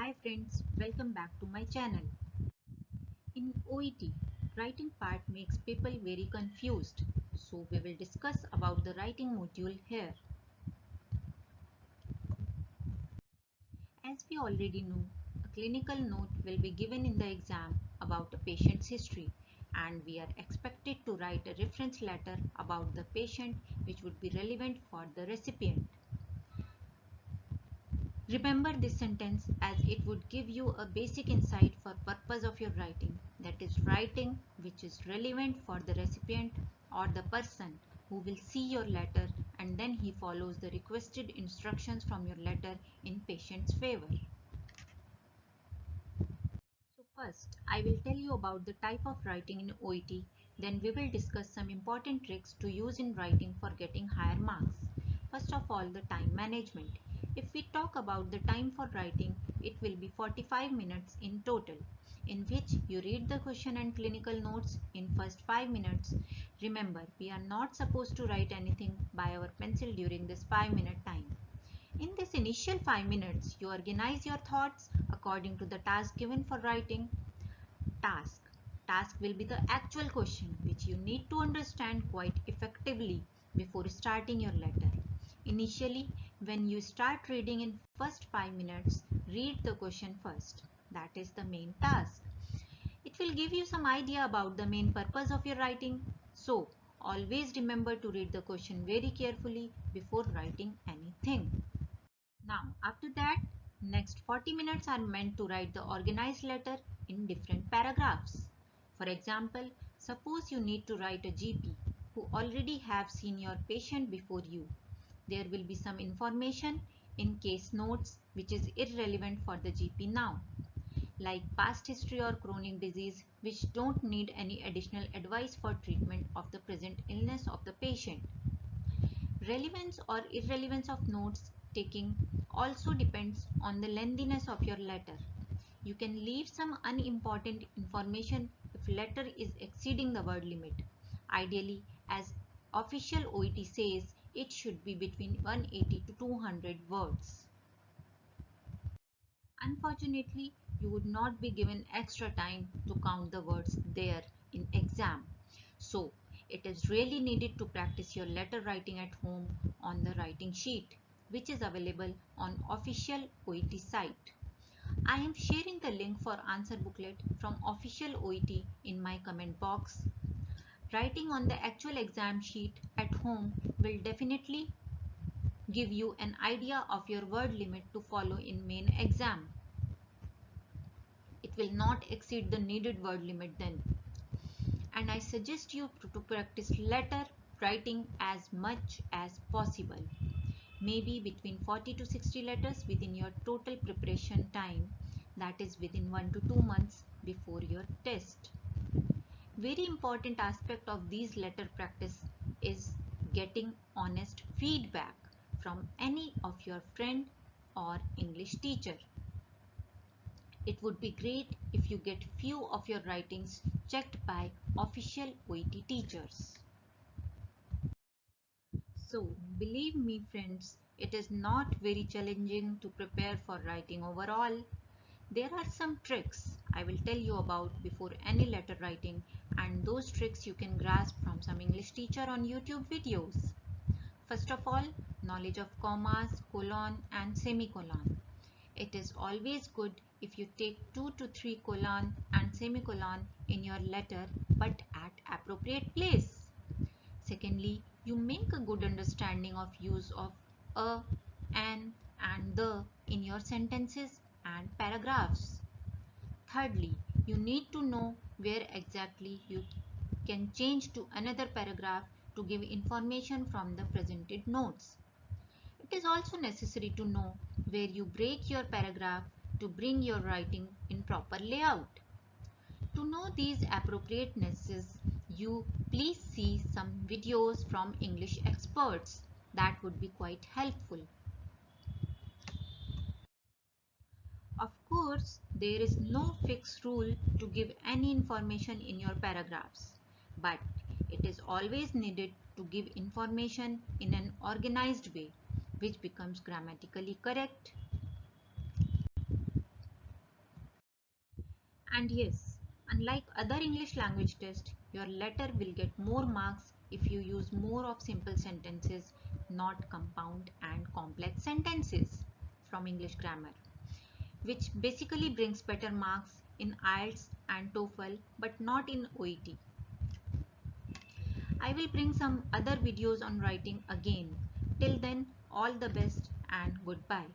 Hi friends, welcome back to my channel. In OET, writing part makes people very confused. So we will discuss about the writing module here. As we already know, a clinical note will be given in the exam about a patient's history and we are expected to write a reference letter about the patient which would be relevant for the recipient. Remember this sentence as it would give you a basic insight for purpose of your writing, that is writing which is relevant for the recipient or the person who will see your letter and then he follows the requested instructions from your letter in patient's favor. So first, I will tell you about the type of writing in OET, then we will discuss some important tricks to use in writing for getting higher marks. First of all, the time management. If we talk about the time for writing, it will be 45 minutes in total, in which you read the question and clinical notes in first 5 minutes. Remember, we are not supposed to write anything by our pencil during this 5-minute time. In this initial 5 minutes, you organize your thoughts according to the task given for writing. Task. Task will be the actual question which you need to understand quite effectively before starting your letter. Initially, when you start reading in first 5 minutes, read the question first. That is the main task. It will give you some idea about the main purpose of your writing. So, always remember to read the question very carefully before writing anything. Now, after that, next 40 minutes are meant to write the organized letter in different paragraphs. For example, suppose you need to write a GP who already have seen your patient before you. There will be some information in case notes which is irrelevant for the GP now, like past history or chronic disease which don't need any additional advice for treatment of the present illness of the patient. Relevance or irrelevance of notes taking also depends on the lengthiness of your letter. You can leave some unimportant information if letter is exceeding the word limit. Ideally, as official OET says, it should be between 180 to 200 words. Unfortunately, you would not be given extra time to count the words there in exam. So, it is really needed to practice your letter writing at home on the writing sheet, which is available on official OET site. I am sharing the link for answer booklet from official OET in my comment box. Writing on the actual exam sheet at home will definitely give you an idea of your word limit to follow in main exam. It will not exceed the needed word limit then. And I suggest you to practice letter writing as much as possible. Maybe between 40 to 60 letters within your total preparation time, that is within 1 to 2 months before your test. Very important aspect of these letter practice is getting honest feedback from any of your friend or English teacher. It would be great if you get few of your writings checked by official OET teachers. So, believe me friends, it is not very challenging to prepare for writing overall. There are some tricks I will tell you about before any letter writing, and those tricks you can grasp from some English teacher on YouTube videos. First of all, knowledge of commas, colon and semicolon. It is always good if you take 2 to 3 colon and semicolon in your letter but at appropriate place. Secondly, you make a good understanding of use of a, an and the in your sentences and paragraphs. Thirdly, you need to know where exactly you can change to another paragraph to give information from the presented notes. It is also necessary to know where you break your paragraph to bring your writing in proper layout. To know these appropriatenesses, you please see some videos from English experts. That would be quite helpful. Of course, there is no fixed rule to give any information in your paragraphs, but it is always needed to give information in an organized way, which becomes grammatically correct. And yes, unlike other English language tests, your letter will get more marks if you use more of simple sentences, not compound and complex sentences from English grammar, which basically brings better marks in IELTS and TOEFL but not in OET. I will bring some other videos on writing again. Till then, all the best and goodbye.